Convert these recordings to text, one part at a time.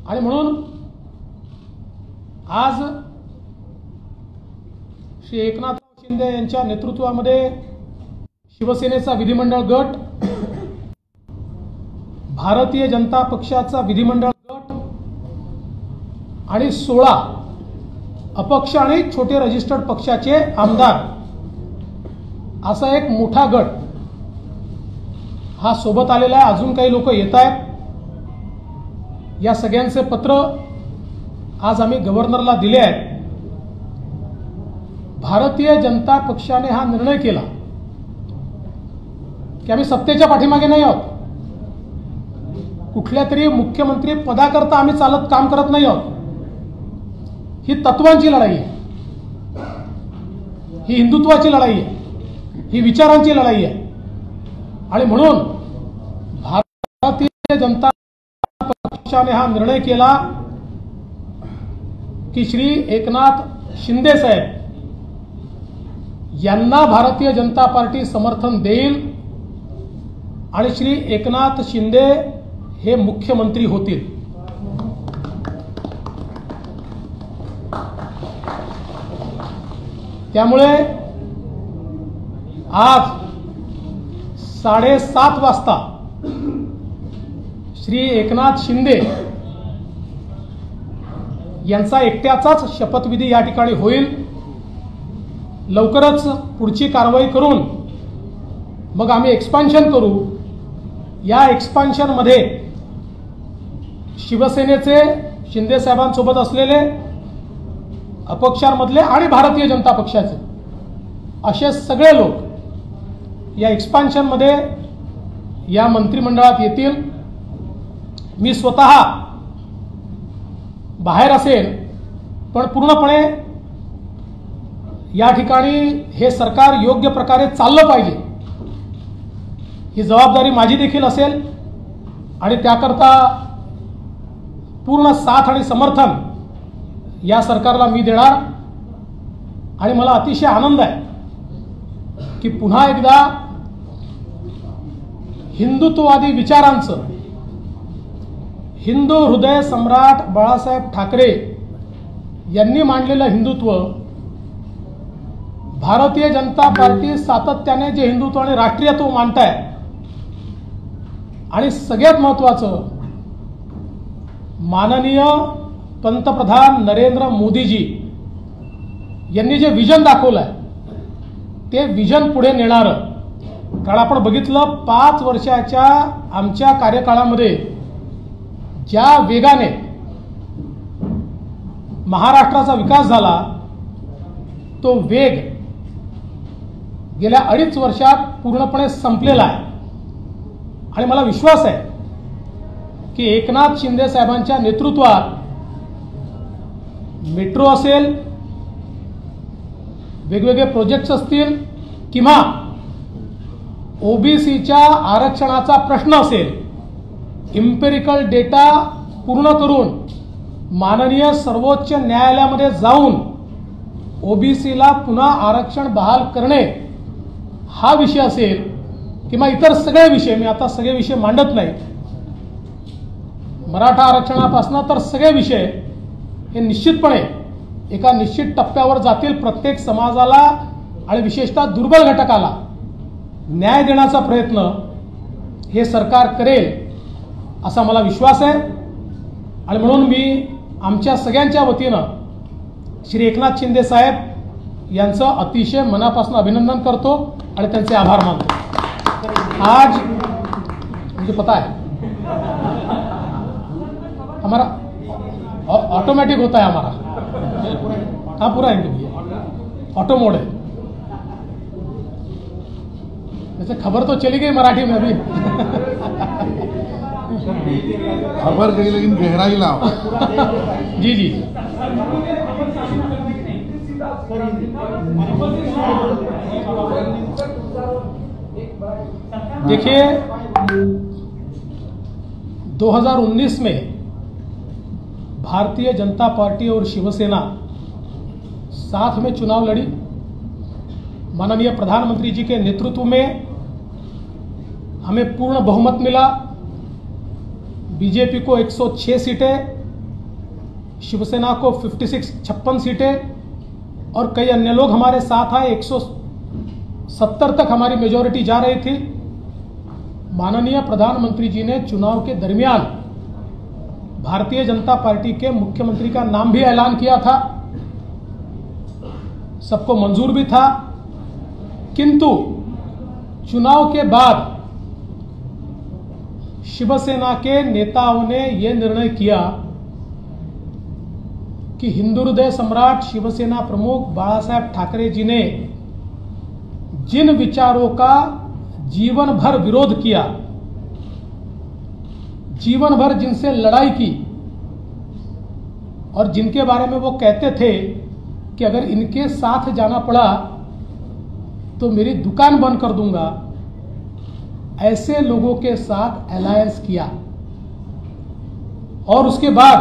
आणि म्हणून आज श्री एकनाथ शिंदे यांच्या नेतृत्वामध्ये शिवसेनेचा विधिमंडळ गट, भारतीय जनता पक्षाचा विधिमंडळ गट आणि 16 अपक्ष आणि छोटे रजिस्टर्ड पक्षाचे आमदार असा एक मोठा गट हा सोबत आलेला आहे। अजून काही लोक येत आहेत। या सगळ्यांचे पत्र आज आम्ही गव्हर्नरला दिले आहेत। भारतीय जनता पक्षाने हा निर्णय केला की आम्ही सत्तेच्या पाठीमागे नाही आहोत, कुठल्या तरी मुख्यमंत्री पदाकरता आम्ही चालत काम करत नाही आहोत। ही तत्वांची लढाई आहे, ही हिंदुत्वाची लढाई आहे, ही विचारांची लढाई आहे। आणि म्हणून भारतीय जनता पक्षाने हा निर्णय केला की श्री एकनाथ शिंदे साहेब यांना भारतीय जनता पार्टी समर्थन देईल आणि श्री एकनाथ शिंदे हे मुख्यमंत्री होतील। त्यामुळे आज 7:30 वाजता श्री एकनाथ शिंदे यांचा एकट्याचाच शपथविधी या ठिकाणी होईल। लवकरच पुढची कारवाई करून मग आम्ही एक्सपान्शन करू। या एक्सपान्शन मध्ये शिवसेनेचे शिंदे साहेबांसोबत असलेले अपक्षांमधले आणि भारतीय जनता पक्षाचे असे सगळे लोक या एक्सपान्शन मध्ये या मंत्रिमंडळात येतील। मी स्वतः बाहेर असेल, पण पूर्णपणे या ठिकाणी हे सरकार योग्य प्रकारे चाललं पाहिजे ही जबाबदारी माझी देखील असेल आणि त्याकरता पूर्ण साथ आणि समर्थन या सरकारला मी देणार। आणि मला अतिशय आनंद आहे की पुन्हा एकदा हिंदुत्ववादी विचारांचं हिंदू हृदय सम्राट बाळासाहेब ठाकरे यांनी मांडलेलं हिंदुत्व, भारतीय जनता पार्टी सातत्याने जे हिंदुत्व आणि राष्ट्रीयत्व मानत आहे आणि सगळ्यात महत्त्वाचं माननीय पंतप्रधान नरेंद्र मोदीजी यांनी जे विजन दाखवलं आहे ते विजन पुढे नेणारं। कारण आपण बघितलं 5 वर्षाच्या आमच्या कार्यकाळामध्ये ज्या वेगाने महाराष्ट्राचा विकास झाला तो वेग गेल्या 2.5 वर्षात पूर्णपणे संपलेला आहे। आणि मला विश्वास आहे की एकनाथ शिंदे साहेबांच्या नेतृत्वात मेट्रो असेल, वेगवेगळे प्रोजेक्ट्स असतील किंवा ओबीसीच्या आरक्षणाचा प्रश्न असेल, इम्पेरिकल डेटा पूर्ण करून माननीय सर्वोच्च न्यायालयामध्ये जाऊन ओबीसीला पुन्हा आरक्षण बहाल करणे हा विषय असेल किंवा इतर सगळे विषय, मी आता सगळे विषय मांडत नाही, मराठा आरक्षणापासून तर सगळे विषय हे निश्चितपणे एका निश्चित टप्प्यावर जातील। प्रत्येक समाजाला आणि विशेषतः दुर्बल घटकाला न्याय देण्याचा प्रयत्न हे सरकार करेल असा मला विश्वास आहे। आणि म्हणून मी आमच्या सगळ्यांच्या वतीनं श्री एकनाथ शिंदे साहेब यांचं अतिशय मनापासून अभिनंदन करतो आणि त्यांचे आभार मानतो। आज मुझे पता है हमारा ऑटोमेटिक होता है, हमारा हाँ पूरा ऑटो मोड है। वैसे खबर तो चली गई मराठी में अभी खबर गई लेकिन गहराई लाओ। जी जी देखिए 2019 में भारतीय जनता पार्टी और शिवसेना साथ में चुनाव लड़ी। माननीय प्रधानमंत्री जी के नेतृत्व में हमें पूर्ण बहुमत मिला। बीजेपी को 106 सीटें शिवसेना को 56 सीटें और कई अन्य लोग हमारे साथ आए। 170 तक हमारी मेजॉरिटी जा रही थी। माननीय प्रधानमंत्री जी ने चुनाव के दरमियान भारतीय जनता पार्टी के मुख्यमंत्री का नाम भी ऐलान किया था, सबको मंजूर भी था। किंतु चुनाव के बाद शिवसेना के नेताओं ने यह निर्णय किया कि हिंदू हृदय सम्राट शिवसेना प्रमुख बाला साहेब ठाकरे जी ने जिन विचारों का जीवन भर विरोध किया, जीवन भर जिनसे लड़ाई की और जिनके बारे में वो कहते थे कि अगर इनके साथ जाना पड़ा तो मेरी दुकान बंद कर दूंगा, ऐसे लोगों के साथ अलायंस किया। और उसके बाद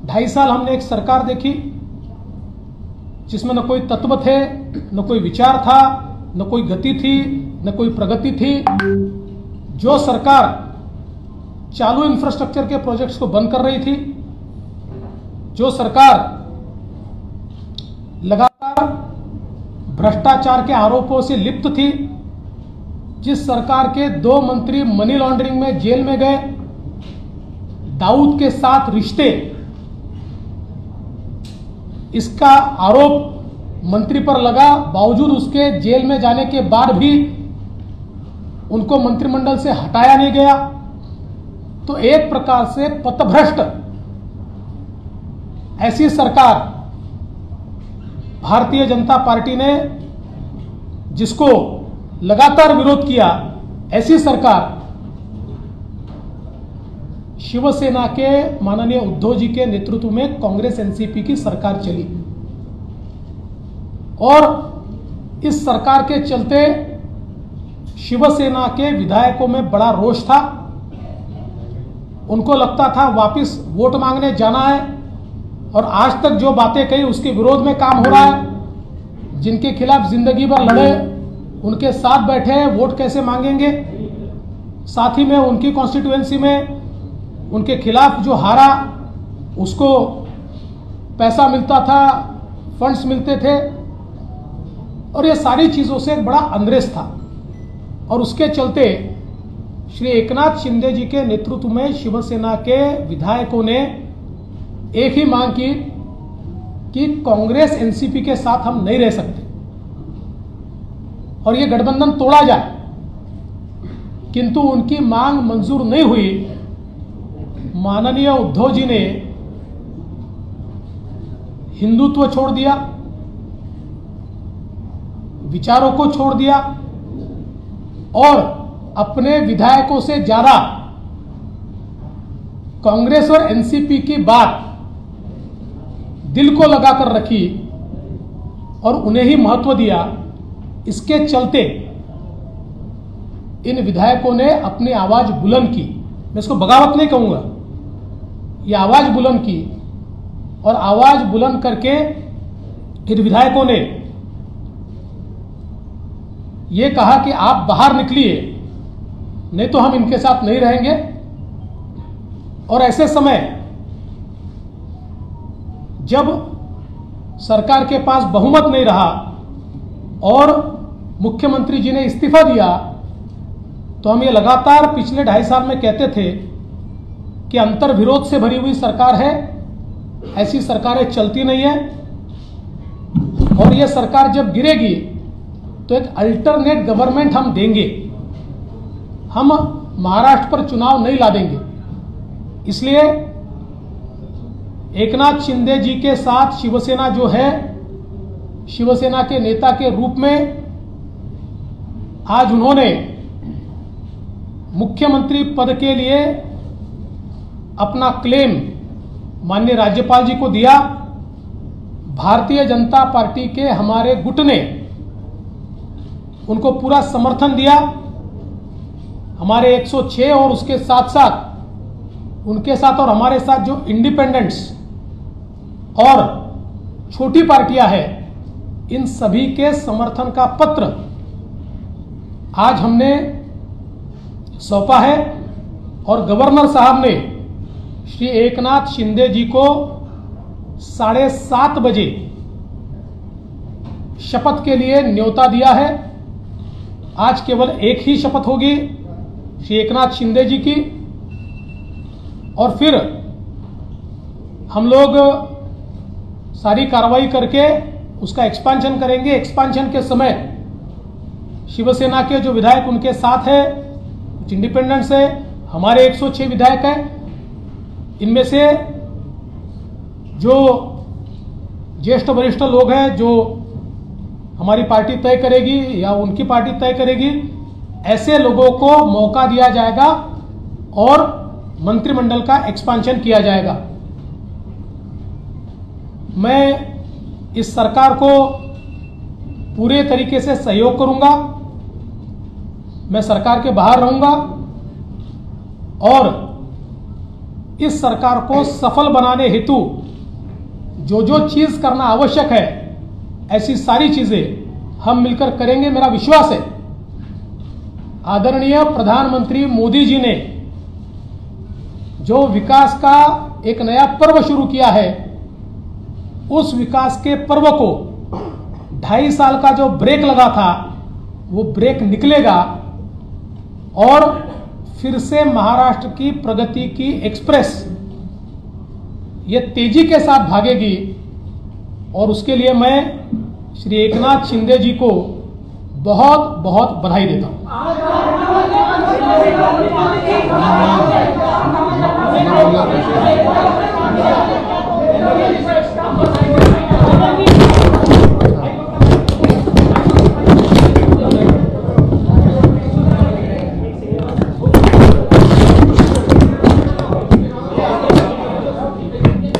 2.5 साल हमने एक सरकार देखी जिसमें न कोई तत्व थे, न कोई विचार था, न कोई गति थी, न कोई प्रगति थी। जो सरकार चालू इंफ्रास्ट्रक्चर के प्रोजेक्ट्स को बंद कर रही थी, जो सरकार लगातार भ्रष्टाचार के आरोपों से लिप्त थी, जिस सरकार के 2 मंत्री मनी लॉन्ड्रिंग में जेल में गए, दाऊद के साथ रिश्ते, इसका आरोप मंत्री पर लगा, बावजूद उसके जेल में जाने के बाद भी उनको मंत्रिमंडल से हटाया नहीं गया। तो एक प्रकार से पथभ्रष्ट ऐसी सरकार भारतीय जनता पार्टी ने, जिसको लगातार विरोध किया, ऐसी सरकार शिवसेना के माननीय उद्धव जी के नेतृत्व में कांग्रेस एनसीपी की सरकार चली। और इस सरकार के चलते शिवसेना के विधायकों में बड़ा रोष था। उनको लगता था वापस वोट मांगने जाना है और आज तक जो बातें कही उसके विरोध में काम हो रहा है। जिनके खिलाफ जिंदगी भर लड़े उनके साथ बैठे हैं, वोट कैसे मांगेंगे। साथ ही में उनकी कॉन्स्टिट्यूएंसी में उनके खिलाफ जो हारा उसको पैसा मिलता था, फंड्स मिलते थे, और ये सारी चीजों से एक बड़ा अंद्रेस था। और उसके चलते श्री एकनाथ शिंदे जी के नेतृत्व में शिवसेना के विधायकों ने एक ही मांग की कि कांग्रेस एनसीपी के साथ हम नहीं रह सकते और ये गठबंधन तोड़ा जाए। किंतु उनकी मांग मंजूर नहीं हुई। माननीय उद्धव जी ने हिंदुत्व छोड़ दिया, विचारों को छोड़ दिया और अपने विधायकों से ज्यादा कांग्रेस और एनसीपी की बात दिल को लगाकर रखी और उन्हें ही महत्व दिया। इसके चलते इन विधायकों ने अपनी आवाज बुलंद की। मैं इसको बगावत नहीं कहूंगा, ये आवाज बुलंद की और आवाज बुलंद करके इन विधायकों ने ये कहा कि आप बाहर निकलिए, नहीं तो हम इनके साथ नहीं रहेंगे। और ऐसे समय जब सरकार के पास बहुमत नहीं रहा और मुख्यमंत्री जी ने इस्तीफा दिया, तो हम ये लगातार पिछले 2.5 साल में कहते थे कि अंतर विरोध से भरी हुई सरकार है, ऐसी सरकारें चलती नहीं है। और ये सरकार जब गिरेगी तो एक अल्टरनेट गवर्नमेंट हम देंगे, हम महाराष्ट्र पर चुनाव नहीं ला देंगे। इसलिए एकनाथ शिंदे जी के साथ शिवसेना जो है, शिवसेना के नेता के रूप में आज उन्होंने मुख्यमंत्री पद के लिए अपना क्लेम माननीय राज्यपाल जी को दिया। भारतीय जनता पार्टी के हमारे गुट ने उनको पूरा समर्थन दिया। हमारे 106 और उसके साथ साथ उनके साथ और हमारे साथ जो इंडिपेंडेंट्स और छोटी पार्टियां हैं, इन सभी के समर्थन का पत्र आज हमने सौंपा है और गवर्नर साहब ने श्री एकनाथ शिंदे जी को 7:30 बजे शपथ के लिए न्योता दिया है। आज केवल एक ही शपथ होगी श्री एकनाथ शिंदे जी की, और फिर हम लोग सारी कार्रवाई करके उसका एक्सपांशन करेंगे। एक्सपांशन के समय शिवसेना के जो विधायक उनके साथ है, कुछ इंडिपेंडेंट्स है, हमारे 106 विधायक हैं। इनमें से जो ज्येष्ठ वरिष्ठ लोग हैं, जो हमारी पार्टी तय करेगी या उनकी पार्टी तय करेगी, ऐसे लोगों को मौका दिया जाएगा और मंत्रिमंडल का एक्सपांशन किया जाएगा। मैं इस सरकार को पूरे तरीके से सहयोग करूंगा। मैं सरकार के बाहर रहूंगा और इस सरकार को सफल बनाने हेतु जो जो चीज करना आवश्यक है, ऐसी सारी चीजें हम मिलकर करेंगे। मेरा विश्वास है आदरणीय प्रधानमंत्री मोदी जी ने जो विकास का एक नया पर्व शुरू किया है, उस विकास के पर्व को 2.5 साल का जो ब्रेक लगा था, वो ब्रेक निकलेगा और फिर से महाराष्ट्र की प्रगति की एक्सप्रेस ये तेजी के साथ भागेगी। और उसके लिए मैं श्री एकनाथ शिंदे जी को बहुत बहुत बधाई देता हूं।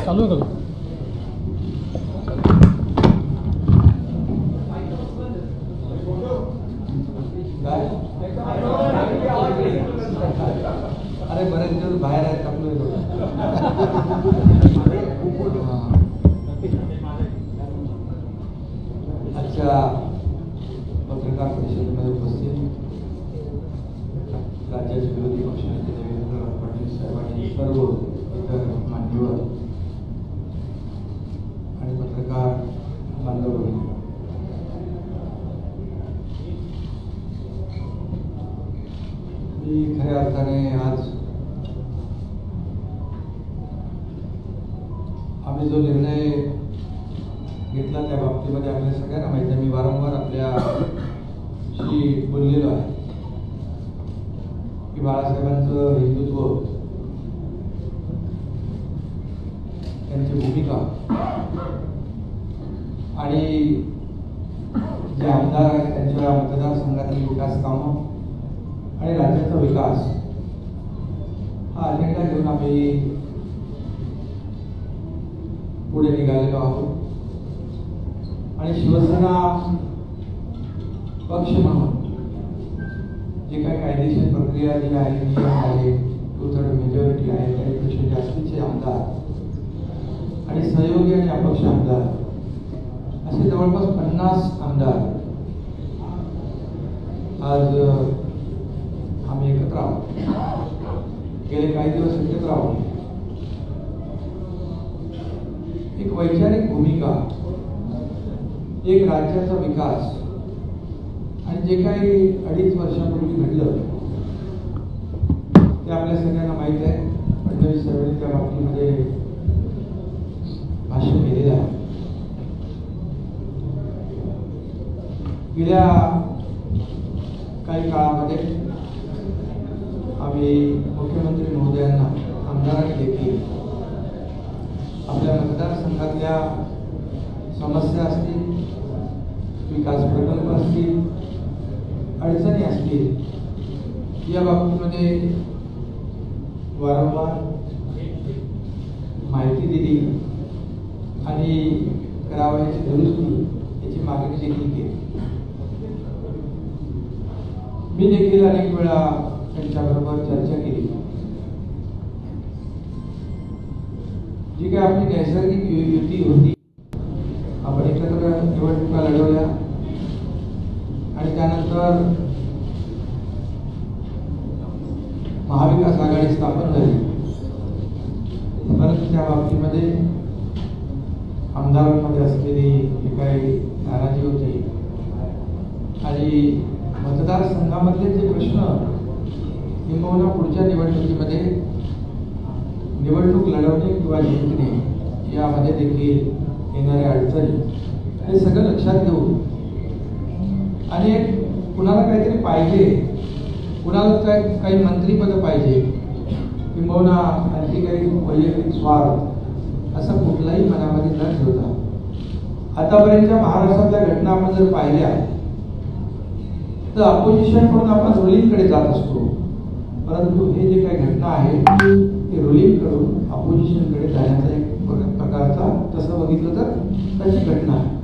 चालू करो। अरे बरेच दिवस बाहेर आहेत आपलं. आजच्या पत्रकार परिषदेमध्ये उपस्थित राज्याचे विरोधी पक्षनेते देवेंद्र फडणवीस साहेबांनी, सर्व इतर मान्यवर आणि पत्रकार बांधव, मी खऱ्या अर्थाने आज आम्ही जो निर्णय घेतला त्या बाबतीमध्ये आपल्या सगळ्यांना माहिती आहे. मी वारंवार आपल्याशी बोललेलो आहे की बाळासाहेबांचं हिंदुत्व, त्यांची भूमिका आणि जे आमदार आहेत त्यांच्या मतदारसंघातील विकास कामं आणि राज्याचा विकास हा अजेंडा घेऊन आम्ही पुढे निघालेलो आहोत. आणि शिवसेना पक्ष म्हणून जे काही कायदेशीर प्रक्रिया जी आहे, नियम आहे, 2/3 मेजॉरिटी आहे, त्यापेक्षा जास्तीचे आमदार आणि सहयोगी आणि अपक्ष आमदार असे जवळपास 50 आमदार आज आम्ही एकत्र आहोत. गेले काही दिवस एकत्र आहोत. एक वैचारिक भूमिका, एक राज्याचा विकास आणि जे काही 2.5 वर्षापूर्वी घडलं ते आपल्या सगळ्यांना माहीत आहे. फडणवीस साहेबांनी त्या बाबतीमध्ये भाष्य केलेलं आहे. गेल्या काही काळामध्ये आम्ही मुख्यमंत्री महोदयांना, आमदारांनी देखील आपल्या मतदारसंघातल्या समस्या असतील, विकास प्रकल्प असतील, अडचणी असतील, या बाबतीमध्ये वारंवार माहिती दिली आणि करावयाची दुरुस्ती याची मागणी देखील केली. मी देखील अनेक वेळा त्यांच्याबरोबर चर्चा केली. जी काय आपली नैसर्गिक युती होती, आपण एकत्र निवडणुका लढवल्या आणि त्यानंतर महाविकास आघाडी स्थापन झाली. परंतु त्या बाबतीमध्ये आमदारांमध्ये असलेली जी काही नाराजी होती आणि मतदारसंघामधले जे प्रश्न किंबहुना पुढच्या निवडणुकीमध्ये निवडणूक लढवणे किंवा जिंकणे यामध्ये देखील येणाऱ्या अडचणी हे सगळं लक्षात घेऊन आणि कुणाला काहीतरी पाहिजे, कुणाला काही मंत्रीपद पाहिजे किंबहुना आणखी काही वैयक्तिक स्वार्थ असा कुठलाही मनामध्ये न ठेवता आतापर्यंतच्या महाराष्ट्रातल्या घटना आपण जर पाहिल्या तर अपोजिशन म्हणून आपण रुलिंगकडे जात असतो, परंतु हे जे काही घटना आहे ते रुलिंग कडून अपोजिशनकडे जाण्याचा एक प्रकारचा तसं बघितलं तर तशी घटना आहे.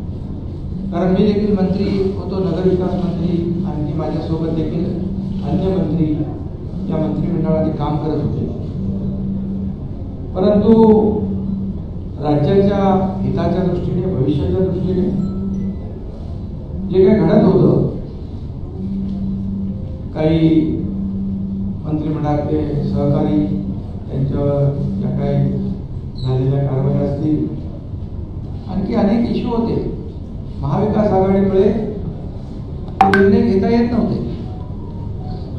कारण मी देखील मंत्री होतो, नगरविकास मंत्री, आणखी माझ्यासोबत देखील अन्य मंत्री या मंत्रिमंडळाने काम करत होते, परंतु राज्याच्या हिताच्या दृष्टीने भविष्याच्या दृष्टीने जे काही घडत होतं, काही मंत्रिमंडळातले सहकारी त्यांच्यावर ज्या काही झालेल्या कारवाया असतील, आणखी अनेक इश्यू होते. महाविकास आघाडीमुळे निर्णय घेता येत नव्हते.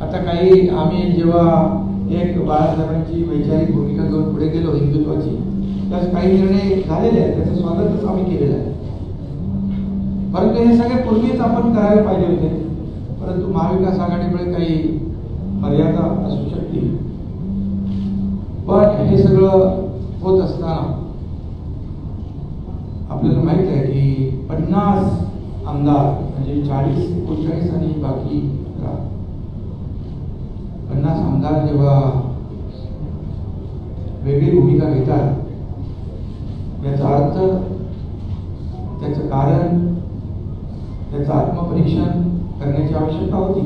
आता काही आम्ही जेव्हा एक बाळासाहेबांची वैचारिक भूमिका घेऊन पुढे गेलो हिंदुत्वाची, त्यात काही निर्णय झालेले आहेत, त्याचं स्वागतच आम्ही केलेलं आहे. परंतु हे सगळे पूर्वीच आपण करायला पाहिजे होते, परंतु महाविकास आघाडीमुळे काही मर्यादा असू शकतील. पण हे सगळं होत असताना आपल्याला माहित आहे की 50 आमदार म्हणजे 40-39 आणि बाकी 50 आमदार जेव्हा वेगळी भूमिका घेतात, याचा अर्थ, त्याचं कारण, त्याचं आत्मपरीक्षण करण्याची आवश्यकता होती.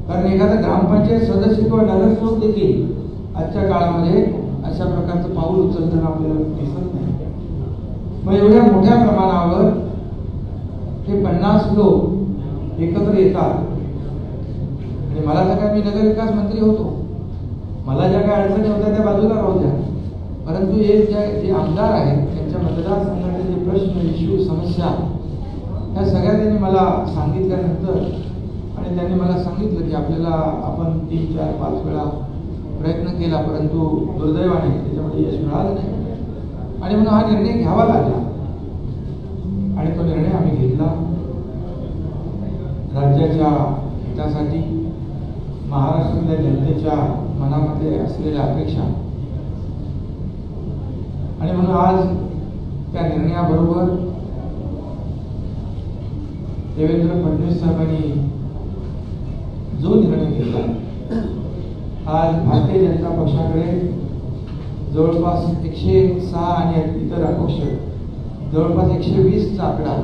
कारण एखादा ग्रामपंचायत सदस्य किंवा नगरसेवक देखील आजच्या काळामध्ये अशा प्रकारचं पाऊल उचलताना आपल्याला दिसत नाही. मग एवढ्या मोठ्या प्रमाणावर हे 50 लोक एकत्र येतात आणि मला तर काय, मी नगरविकास मंत्री होतो, मला ज्या काही अडचणी होत्या त्या बाजूला राहू द्या, परंतु हे जे आमदार आहेत त्यांच्या मतदारसंघाचे जे प्रश्न, इश्यू, समस्या ह्या सगळ्या त्यांनी मला सांगितल्यानंतर आणि त्यांनी मला सांगितलं की आपल्याला आपण 3, 4, 5 वेळा प्रयत्न केला, परंतु दुर्दैवाने त्याच्यामध्ये यश मिळालं नाही आणि म्हणून हा निर्णय घ्यावा लागला आणि तो निर्णय आम्ही घेतला. राज्याच्या हितासाठी, महाराष्ट्रातल्या जनतेच्या मनामध्ये असलेल्या अपेक्षा आणि म्हणून आज त्या निर्णयाबरोबर देवेंद्र फडणवीस साहेबांनी जो निर्णय घेतला, आज भारतीय जनता पक्षाकडे जवळपास 106 आणि इतर अपक्ष जवळपास 120चा आकडा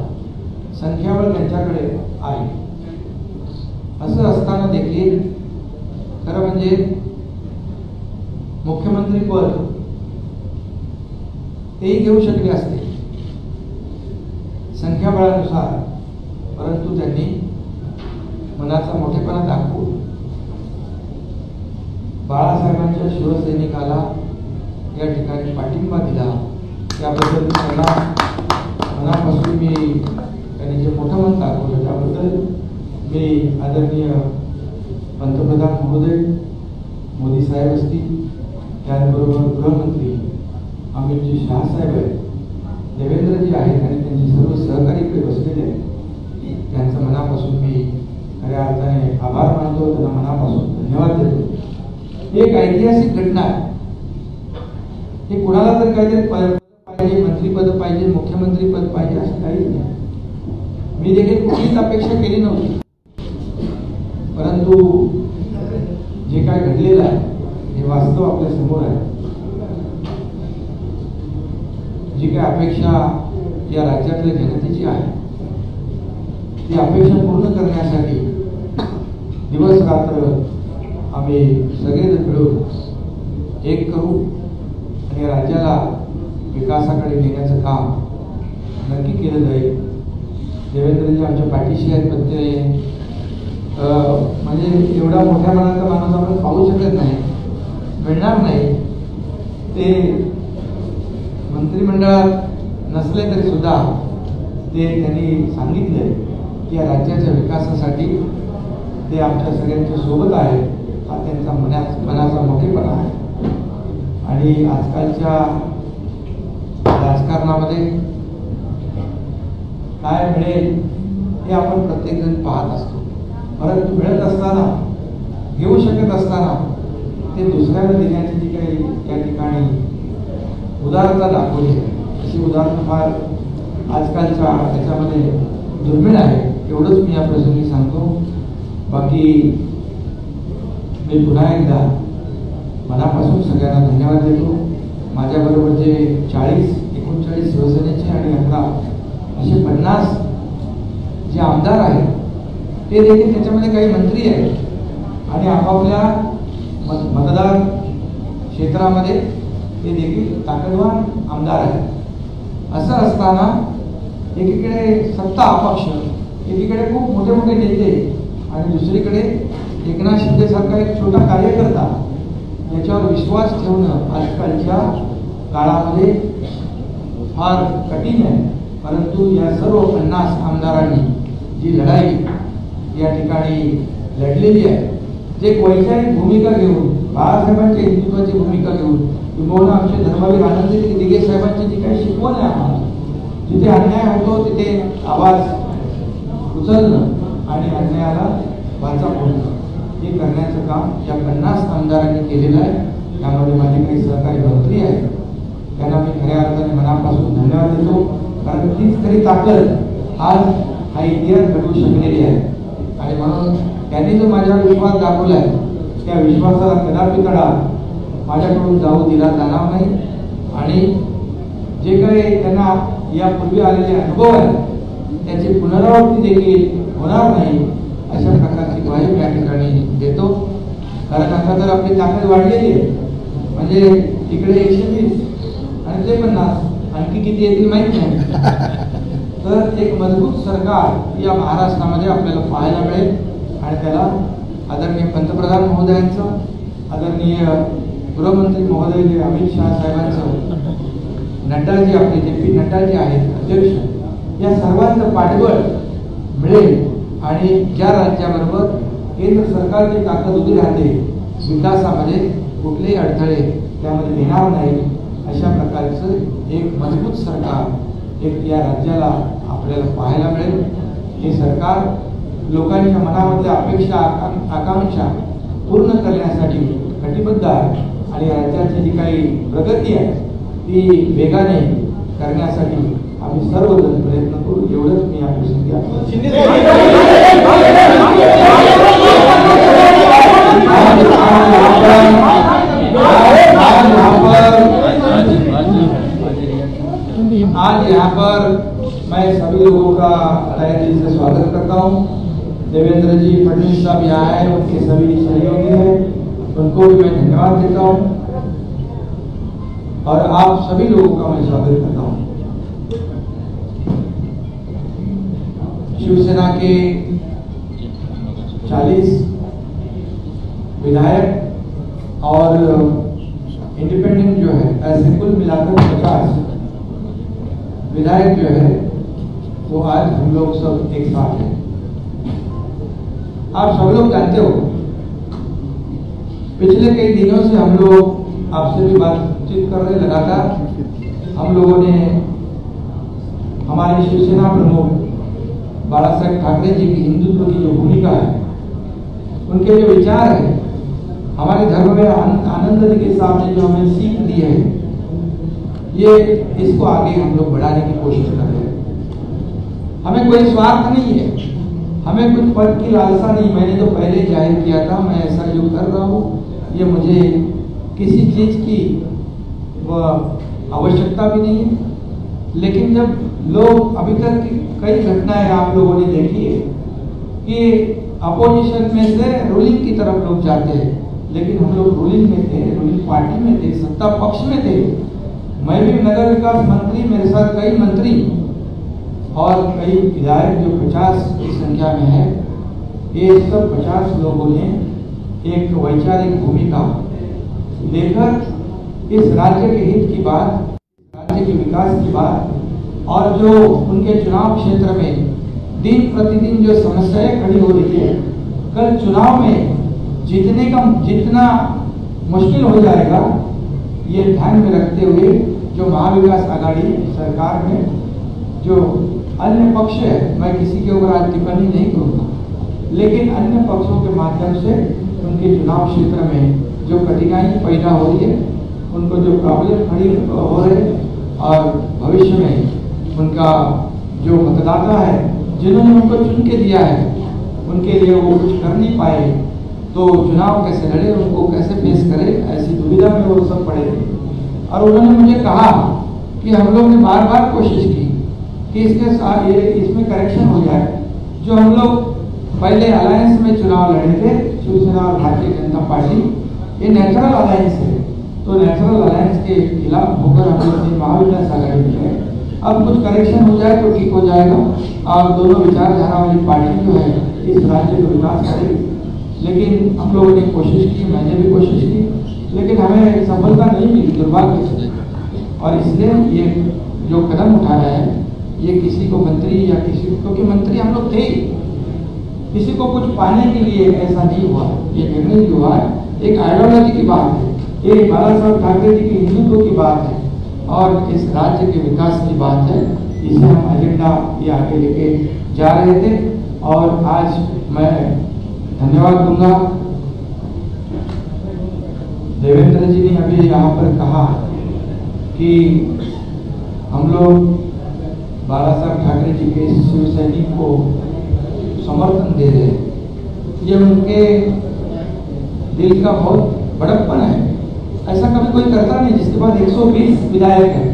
संख्याबळ त्यांच्याकडे आहे. असं असताना देखील खरं म्हणजे मुख्यमंत्री पद तेही घेऊ शकले असते संख्याबळानुसार, परंतु त्यांनी मनाचा मोठेपणा दाखवून बाळासाहेबांच्या शिवसैनिकाला या ठिकाणी पाठिंबा दिला. त्याबद्दल त्यांना मनापासून मी त्यांनी जे मोठं मन दाखवलं त्याबद्दल मी आदरणीय पंतप्रधान महोदय मोदी साहेब असतील, त्याचबरोबर गृहमंत्री अमितजी शहा साहेब आहेत, देवेंद्रजी आहेत आणि त्यांचे सर्व सहकारी इकडे बसलेले आहेत, त्यांचं मनापासून मी खऱ्या अर्थाने आभार मानतो, त्यांना मनापासून धन्यवाद देतो. ही एक ऐतिहासिक घटना आहे. हे कुणाला तर काहीतरी पद पाहिजे, मंत्रीपद पाहिजे, मुख्यमंत्री पद पाहिजे असं काहीच नाही. मी देखील कुठलीच अपेक्षा केली नव्हती, परंतु जे काय घडलेलं आहे हे वास्तव आपल्या समोर आहे. जी काय अपेक्षा या राज्यातल्या जनतेची आहे ती अपेक्षा पूर्ण करण्यासाठी दिवस रात्र आम्ही सगळेजण मिळून एक करू आणि राज्याला विकासाकडे नेण्याचं काम नक्की केलं जाईल. देवेंद्रजी आमच्या पाठीशी आहेत, पण ते म्हणजे एवढा मोठ्या मनाचा माणूस आपण पाहू शकत नाही, मिळणार नाही, ते मंत्रिमंडळात नसले तरी सुद्धा ते त्यांनी सांगितले की या राज्याच्या विकासासाठी ते आमच्या सगळ्यांच्या सोबत आहे. हा त्यांचा मनाचा मोठेपणा आहे. आणि आजकालच्या राजकारणामध्ये काय मिळेल हे आपण प्रत्येकजण पाहत असतो, परंतु मिळत असताना, घेऊ शकत असताना ते दुसऱ्याला देण्याची जी काही या ठिकाणी उदारता दाखवली आहे, अशी उदाहरणं फार आजकालच्या त्याच्यामध्ये दुर्मिळ आहे. एवढंच मी या प्रसंगी सांगतो. बाकी मी पुन्हा एकदा मनापासून सगळ्यांना धन्यवाद देतो. माझ्याबरोबर जे 39 शिवसेनेचे आणि 11 असे 50 जे आमदार आहेत ते देखील त्याच्यामध्ये काही मंत्री आहेत आणि आपापल्या मतदार क्षेत्रामध्ये ते देखील ताकदवान आमदार आहेत. असं असताना एकीकडे सत्ता अपक्ष, एकीकडे खूप मोठे मोठे नेते आणि दुसरीकडे एकनाथ शिंदे सारखा एक छोटा कार्यकर्ता, याच्यावर विश्वास ठेवणं आजकालच्या काळामध्ये फार कठीण आहे. परंतु या सर्व 50 आमदारांनी जी लढाई या ठिकाणी लढलेली आहे, जे वैचारिक भूमिका घेऊन, बाळासाहेबांच्या हिंदुत्वाची भूमिका घेऊन, किंबहुना आमचे धर्मवीर आनंदी दिघे साहेबांची जी काही शिकवण आहे आम्हाला, जिथे अन्याय होतो तिथे आवाज उचलणं आणि अन्यायाला वाचा फोडणं हे करण्याचं काम या 50 आमदारांनी केलेलं आहे. त्यामध्ये माझे काही सहकारी मंत्री आहेत, त्यांना मी खऱ्या अर्थाने मनापासून धन्यवाद देतो. कारण तीच खरी ताकद आज हा इतिहास घडवू शकलेली आहे. आणि म्हणून त्यांनी जो माझ्यावर विश्वास दाखवला आहे, त्या विश्वासाला कदापि तडा माझ्याकडून जाऊ दिला जाणार नाही. आणि जे काही त्यांना यापूर्वी आलेले अनुभव आहेत त्याची पुनरावृत्ती देखील होणार नाही, अशा प्रकारची ग्वाही मी या ठिकाणी देतो. कारण आता तर आपली ताकद वाढलेली आहे, म्हणजे तिकडे 120 आणि ते 50, आणखी किती येतील माहीत नाही. तर एक मजबूत सरकार या महाराष्ट्रामध्ये आपल्याला पाहायला मिळेल. आणि त्याला आदरणीय पंतप्रधान महोदयांचं, आदरणीय गृहमंत्री महोदय जे अमित शहा साहेबांचं, नड्डाजी आपले JP नड्डा जे आहेत अध्यक्ष, या सर्वांचं पाठबळ मिळेल. आणि ज्या राज्याबरोबर केंद्र सरकारची ताकद उभी राहते, विकासामध्ये कुठलेही अडथळे त्यामध्ये येणार नाही, अशा प्रकारचं एक मजबूत सरकार एक या राज्याला आपल्याला पाहायला मिळेल. हे सरकार लोकांच्या मनामधल्या अपेक्षा आकांक्षा पूर्ण करण्यासाठी कटिबद्ध आहे. आणि राज्याची जी काही प्रगती आहे ती वेगाने करण्यासाठी आम्ही सर्वजण प्रयत्न करू. एवढंच मी या प्रसंगी आज यहाँ पर मैं सभी लोगों का तहे दिल से स्वागत करता हूँ. देवेंद्र जी फडणवीस साहब यहाँ आए, उनके सभी सहयोगी हैं, उनको भी मैं धन्यवाद देता हूँ. और आप सभी लोगों का मैं स्वागत करता हूँ. शिवसेना के 40 विधायक और इंडिपेंडेंट जो है, ऐसे कुल मिलाकर 50 विधायक जो है वो आज हम लोग सब एक साथ हैं. आप सब लोग जानते हो, पिछले कई दिनों से हम लोग आपसे भी बातचीत कर रहे लगातार. हम लोगों ने हमारे शिवसेना प्रमुख बाला साहेब ठाकरे जी की हिंदुत्व की जो भूमिका है, उनके जो विचार है, हमारे धर्मवीर आनंद दिघे साहब ने जो हमें सीख दी है, ये इसको आगे हम लोग बढ़ाने की कोशिश कर रहे हैं. हमें कोई स्वार्थ नहीं है, हमें कुछ पद की लालसा नहीं. मैंने तो पहले जाहिर किया था, मैं ऐसा जो कर रहा हूँ ये मुझे किसी चीज की आवश्यकता भी नहीं है. लेकिन जब लोग अभी तक की कई घटनाएं आप लोगों ने देखी है कि अपोजिशन में से रूलिंग की तरफ लोग जाते हैं, लेकिन हम लोग रूलिंग में थे, रूलिंग पार्टी में थे, सत्ता पक्ष में थे. मैं भी नगर विकास मंत्री, मेरे साथ कई मंत्री और कई विधायक जो 50 की संख्या में है, ये सब 50 लोगों ने एक वैचारिक भूमिका लेकर इस राज्य के हित की बात, राज्य के विकास की बात, और जो उनके चुनाव क्षेत्र में दिन प्रतिदिन जो समस्याएं खड़ी हो रही है, कल चुनाव में जितना मुश्किल हो जाएगा, ये ध्यान में रखते हुए जो महाविकास आघाड़ी सरकार में जो अन्य पक्ष है, मैं किसी के ऊपर आज टिप्पणी नहीं करूँगा, लेकिन अन्य पक्षों के माध्यम से उनके चुनाव क्षेत्र में जो कठिनाई पैदा हो रही है, उनको जो प्रॉब्लम खड़ी हो रहे, और भविष्य में उनका जो मतदाता है, जिन्होंने उनको चुन के दिया है, उनके लिए वो कुछ कर नहीं पाए, तो चुनाव कैसे लड़े, उनको कैसे फेस करे, ऐसी दुविधा में वो सब पड़े थे। और उन्होंने मुझे कहा कि हम लोग ने बार बार कोशिश की कि इसके साथ इसमें करेक्शन हो जाए। जो हम लोग पहले अलायंस में चुनाव लड़े थे, शिवसेना और भारतीय जनता पार्टी, ये नेचुरल अलायंस है, तो नेचुरल अलायंस के खिलाफ होकर हम लोग महाविकास आघाड़ी में है। अब कुछ करेक्शन हो जाए तो ठीक हो जाएगा, और दोनों विचारधारा वाली पार्टी जो है इस राज्य का विकास करेगी। लेकिन हम लोगों ने कोशिश की, मैंने भी कोशिश की, लेकिन हमें सफलता नहीं मिली, दुर्भाग्य से। और इसलिए ये जो कदम उठाया है, ये किसी को मंत्री या किसी, क्योंकि मंत्री हम लोग थे, किसी को कुछ पाने के लिए ऐसा नहीं हुआ। ये निर्णय जो हुआ एक आइडियोलॉजी की बात है, ये बाला साहब ठाकरे जी की हिंदुत्व की बात है, और इस राज्य के विकास की बात है। इसे हम एजेंडा ये आगे लेके जा रहे थे, और आज मैं धन्यवाद दूंगा। देवेंद्र जी ने अभी यहाँ पर कहा कि हम लोग बाला साहब ठाकरे जी के शिव सैनिक को समर्थन दे रहे, ये उनके दिल का बहुत बड़प्पन है। ऐसा कभी कोई करता नहीं, जिसके पास 120 विधायक है,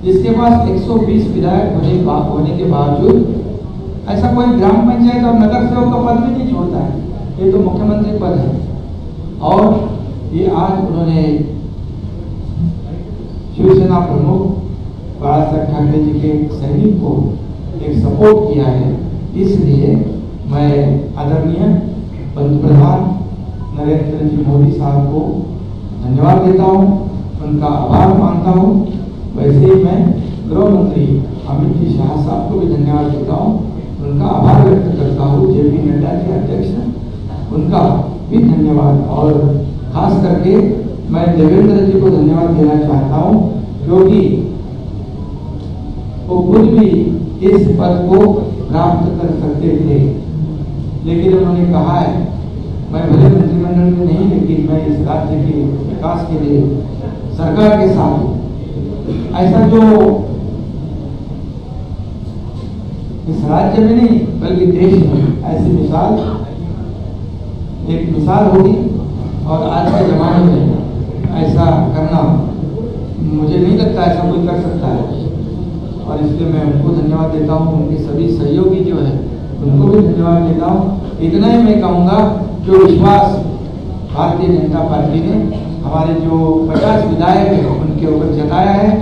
जिसके पास 120 विधायक होने के बावजूद ऐसा कोई ग्राम पंचायत और नगर सेवक का पद भी नहीं छोड़ता है, ये तो मुख्यमंत्री पद है। और ये आज उन्होंने शिवसेना प्रमुख बाला साहब ठाकरे जी के सैनिक को एक सपोर्ट किया है, इसलिए मैं आदरणीय पंतप्रधान नरेंद्र जी मोदी साहब को धन्यवाद देता हूँ, उनका आभार मानता हूँ। वैसे ही मैं गृह मंत्री अमित जी शाह साहब को भी धन्यवाद देता हूँ, उनका आभार व्यक्त करता हूँ। जेपी नड्डा के अध्यक्ष, उनका भी धन्यवाद। और खास करके मैं देवेंद्र जी को धन्यवाद देना चाहता हूँ, क्योंकि वो खुद भी इस पद को प्राप्त कर सकते थे, लेकिन उन्होंने कहा है मैं भले मंत्रिमंडल में नहीं, लेकिन मैं इस राज्य के विकास के लिए सरकार के साथ हूँ। ऐसा जो इस राज्य में नहीं बल्कि देश में ऐसी मिसाल, एक मिसाल होगी, और आज के जमाने में ऐसा करना मुझे नहीं लगता ऐसा कोई कर सकता है। और इसलिए मैं उनको धन्यवाद देता हूँ, उनके सभी सहयोगी जो है उनको भी धन्यवाद देता हूँ। इतना ही मैं कहूँगा, जो विश्वास भारतीय जनता पार्टी ने हमारे जो 50 विधायक हैं उनके ऊपर जताया है,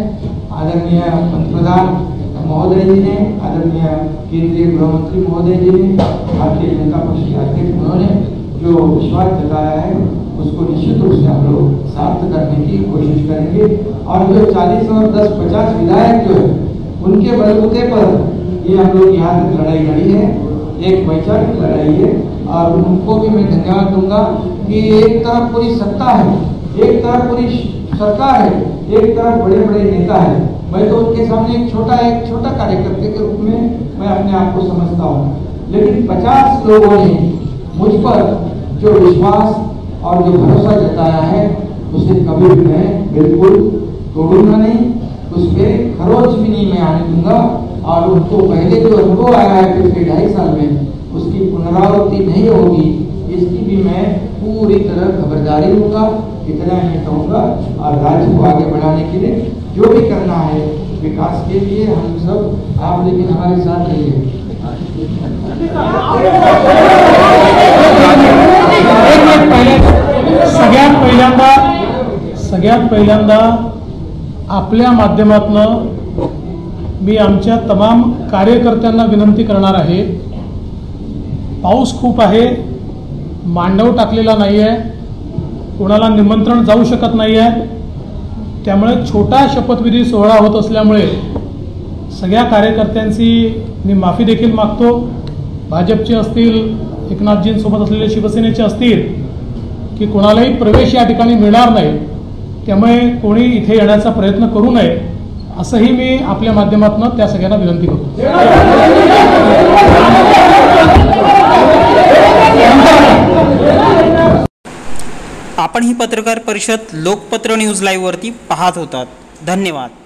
आदरणीय पंतप्रधान महोदय जी ने, आदरणीय केंद्रीय गृह मंत्री महोदय जी ने, भारतीय जनता पक्ष के अध्यक्ष उन्होंने जो विश्वास जताया है, उसको निश्चित रूप से हम लोग सार्थ करने की कोशिश करेंगे। और जो 40 और 10-50 विधायक जो है उनके बलबूते पर ये हम लोग यहाँ तक लड़ाई लड़ी है, एक वैचारिक लड़ाई है। और उनको भी मैं धन्यवाद दूंगा कि एक तरफ पूरी सत्ता है, एक तरफ पूरी सरकार है, एक तरफ बड़े बड़े नेता है। मैं तो उनके सामने एक छोटा कार्यकर्ता के रूप में मैं अपने आप को समझता हूँ, लेकिन 50 लोगों ने मुझ पर जो विश्वास और जो भरोसा जताया है, उसे कभी भी मैं बिल्कुल तोड़ूंगा नहीं, उस पर खरोच भी नहीं मैं आने दूंगा। और उनको पहले जो अनुभव आया है पिछले 2.5 साल में, उसकी पुनरावृत्ति नहीं होगी, इसकी भी मैं पूरी तरह खबरदारी लूंगा। इतना ही कहूँगा, और राज्य को आगे बढ़ाने के लिए जो भी करना है विकास के लिए हम सब, आप लेकिन हमारे साथ रहिए। सगळ्यात पहिल्यांदा आपल्या माध्यमातून मी आमच्या तमाम कार्यकर्त्यांना विनंती करणार आहे, पाऊस खूप आहे, मांडव टाकलेला नाही आहे, कोणाला निमंत्रण जाऊ शकत नाही आहे. त्यामुळे छोटा शपथविधी सोहळा होत असल्यामुळे सगळ्या कार्यकर्त्यांची मी माफी देखील मागतो. भाजपचे असतील, एकनाथजींसोबत असलेले शिवसेनेचे असतील, की कोणालाही प्रवेश या ठिकाणी मिळणार नाही. त्यामुळे कोणी इथे येण्याचा प्रयत्न करू नये असंही मी आपल्या माध्यमातून त्या सगळ्यांना विनंती करतो. आपण ही पत्रकार परिषद लोकपत्र न्यूज लाईव्ह वरती पाहत होतात. धन्यवाद.